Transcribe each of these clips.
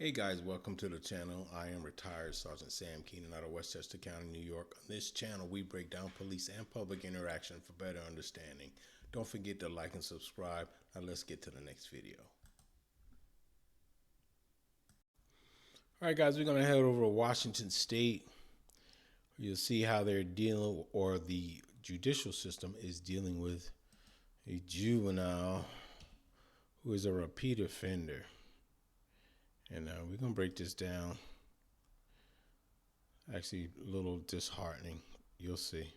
Hey guys, welcome to the channel. I am retired Sergeant Sam Keenan out of Westchester County, New York. On this channel, we break down police and public interaction for better understanding. Don't forget to like and subscribe. Now let's get to the next video. All right, guys, we're going to head over to Washington State. You'll see how they're dealing, or the judicial system is dealing with a juvenile who is a repeat offender. And we're going to break this down. Actually, a little disheartening. You'll see.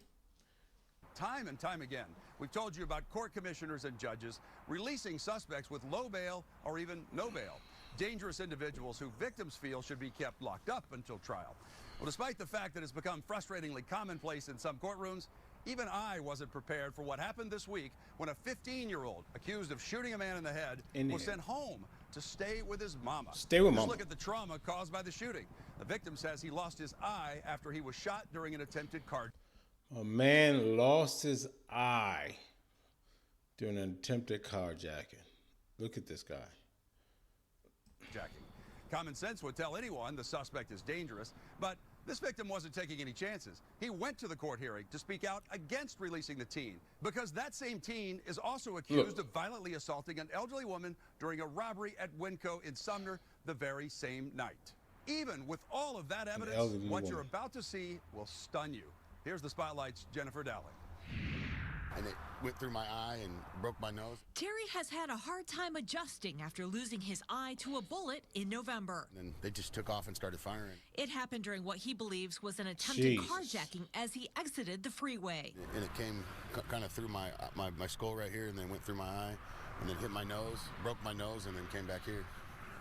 Time and time again, we've told you about court commissioners and judges releasing suspects with low bail or even no bail. Dangerous individuals who victims feel should be kept locked up until trial. Well, despite the fact that it's become frustratingly commonplace in some courtrooms, even I wasn't prepared for what happened this week when a 15-year-old accused of shooting a man in the head was sent home to stay with his mama. Stay with mama. Just look at the trauma caused by the shooting. The victim says he lost his eye after he was shot during an attempted car. A man lost his eye during an attempted carjacking. Look at this guy. Common sense would tell anyone the suspect is dangerous, but this victim wasn't taking any chances. He went to the court hearing to speak out against releasing the teen because that same teen is also accused of violently assaulting an elderly woman during a robbery at Winco in Sumner the very same night. Even with all of that evidence, what you're about to see will stun you. Here's the Spotlight's Jennifer Dowling. And it went through my eye and broke my nose. Terry has had a hard time adjusting after losing his eye to a bullet in November. And they just took off and started firing. It happened during what he believes was an attempted carjacking as he exited the freeway. And it came kind of through my skull right here and then went through my eye and then hit my nose, broke my nose, and then came back here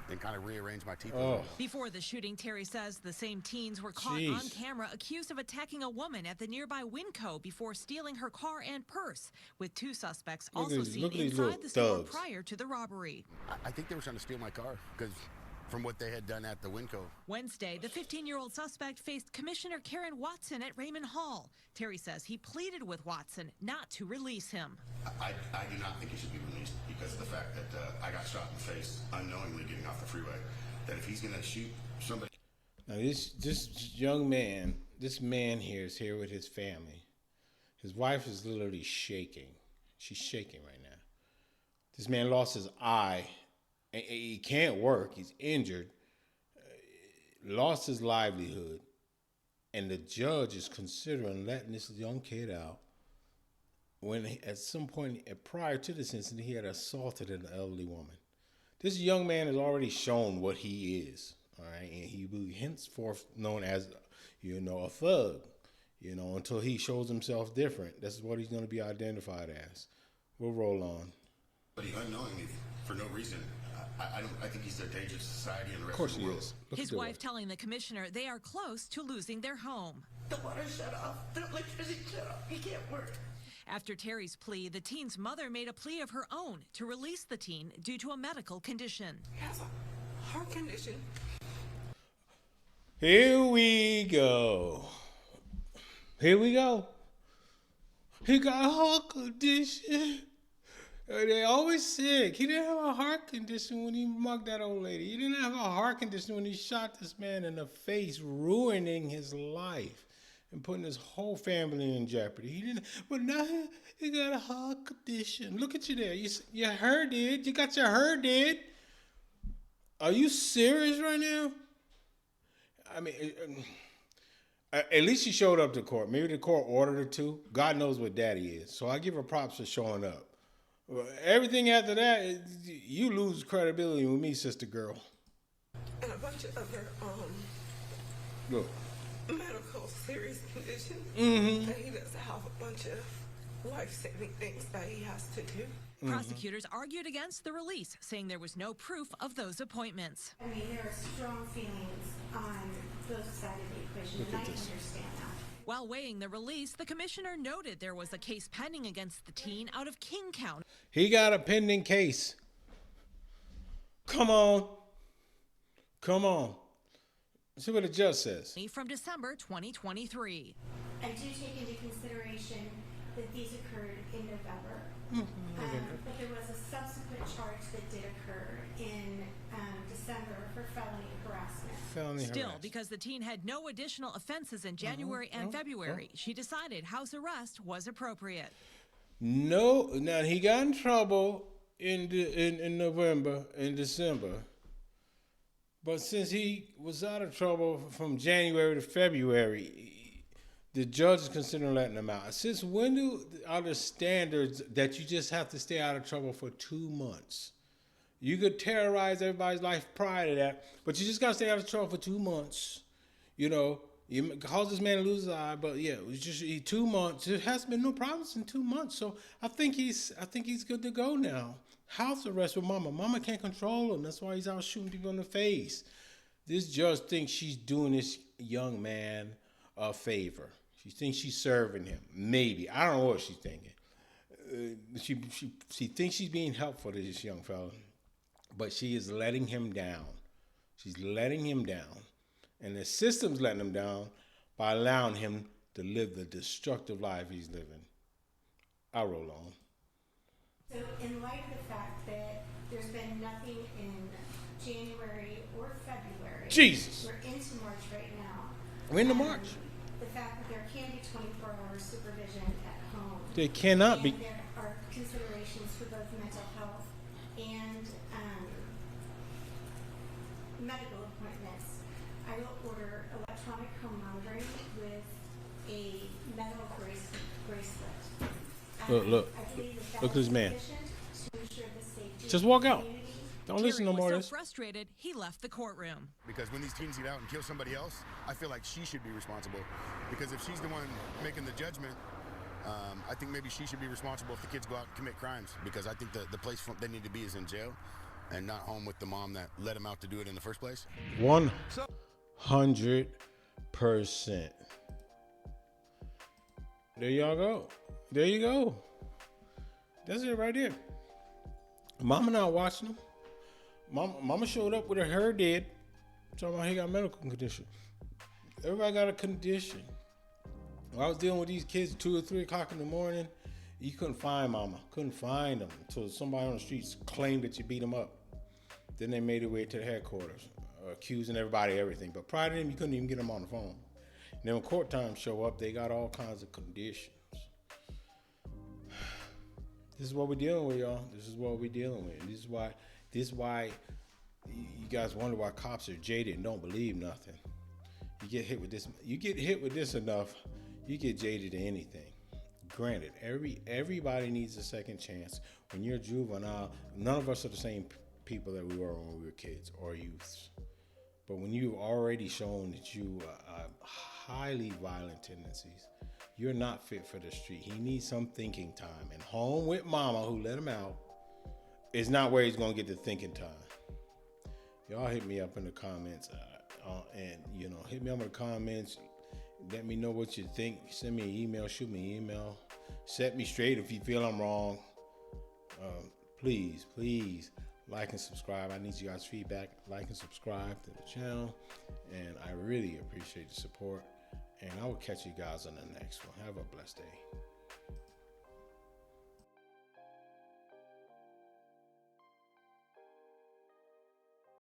and kind of rearranged my teeth. Before the shooting, Terry says the same teens were caught on camera accused of attacking a woman at the nearby Winco before stealing her car and purse, with two suspects also seen inside the store prior to the robbery. I think they were trying to steal my car because from what they had done at the Winco. Wednesday, the 15-year-old suspect faced Commissioner Karen Watson at Raymond Hall. Terry says he pleaded with Watson not to release him. I do not think he should be released because of the fact that I got shot in the face unknowingly getting off the freeway. That if he's going to shoot somebody. Now this young man, this man here is here with his family. His wife is literally shaking. She's shaking right now. This man lost his eye. He can't work. He's injured. Lost his livelihood. And the judge is considering letting this young kid out when at some point prior to this incident, he had assaulted an elderly woman. This young man has already shown what he is, all right? And he will be henceforth known as, a thug, until he shows himself different. This is what he's going to be identified as. We'll roll on. But he unknowingly, for no reason, I think he's a danger to society and the rest of course the world. He is. His wife telling the commissioner they are close to losing their home. The water shut off. The electricity shut off. He can't work. After Terry's plea, the teen's mother made a plea of her own to release the teen due to a medical condition. He has a heart condition. Here we go. Here we go. He got a heart condition. They always sick. He didn't have a heart condition when he mugged that old lady. He didn't have a heart condition when he shot this man in the face, ruining his life and putting his whole family in jeopardy. He didn't, but now he got a heart condition. Look at you there. Your hair did. You got your hair did. Are you serious right now? I mean, at least she showed up to court. Maybe the court ordered her to. God knows what daddy is. So I give her props for showing up. Everything after that, you lose credibility with me, sister girl. And a bunch of other medical serious conditions that he does have a bunch of life-saving things that he has to do. Prosecutors argued against the release, saying there was no proof of those appointments. I mean, there are strong feelings on both sides of the equation, and I can understand that. While weighing the release, the commissioner noted there was a case pending against the teen out of King County. He got a pending case. Come on. Come on. Let's see what the judge says. From December 2023. I do take into consideration that these occurred in November. But there was a subsequent charge that did occur in December for felony felony Still, harassment. because the teen had no additional offenses in January and February, she decided house arrest was appropriate. No, now he got in trouble in November and December. But since he was out of trouble from January to February, the judge is considering letting him out. Since when are the standards that you just have to stay out of trouble for 2 months? You could terrorize everybody's life prior to that, but you just got to stay out of trouble for 2 months. You know, you cause this man to lose his eye, but yeah, it was just 2 months. There has been no problems in 2 months, so I think he's good to go now. House arrest with mama. Mama can't control him. That's why he's out shooting people in the face. This judge thinks she's doing this young man a favor. She thinks she's serving him. Maybe. I don't know what she's thinking. She thinks she's being helpful to this young fella, but she is letting him down. She's letting him down. And the system's letting him down by allowing him to live the destructive life he's living. I'll roll on. So in light of the fact that there's been nothing in January or February. Jesus. We're into March right now. We're into March. The fact that there can be 24-hour supervision at home. They cannot and be. There are considerations for both mental health and medical appointments. I will order electronic home monitoring with a metal bracelet. Look. I believe that Look at this man. to ensure the safety Just walk out. community. Don't listen no Terry more of was this. so frustrated, he left the courtroom. Because when these teens get out and kill somebody else, I feel like she should be responsible. Because if she's the one making the judgment, I think maybe she should be responsible if the kids go out and commit crimes. Because I think the place they need to be is in jail and not home with the mom that let them out to do it in the first place. 100%. There y'all go. There you go. That's it right there. Mama not watching him. Mama showed up with her hair dead. Talking about he got a medical condition. Everybody got a condition. When I was dealing with these kids at 2 or 3 o'clock in the morning, you couldn't find mama. Couldn't find them until somebody on the streets claimed that you beat them up. Then they made their way to the headquarters, accusing everybody of everything. But prior to them, you couldn't even get them on the phone. And then when court time show up, they got all kinds of conditions. This is what we're dealing with, y'all. This is what we're dealing with. This is why you guys wonder why cops are jaded and don't believe nothing. You get hit with this enough, you get jaded to anything. Granted, everybody needs a second chance. When you're a juvenile, none of us are the same people that we were when we were kids or youths. But when you've already shown that you have highly violent tendencies, you're not fit for the street. He needs some thinking time. And home with mama, who let him out, is not where he's going to get the thinking time. Y'all hit me up in the comments. Hit me up in the comments. Let me know what you think. Send me an email. Shoot me an email. Set me straight if you feel I'm wrong. Please like and subscribe. I need you guys' feedback. Like and subscribe to the channel. And I really appreciate the support. And I will catch you guys on the next one. Have a blessed day.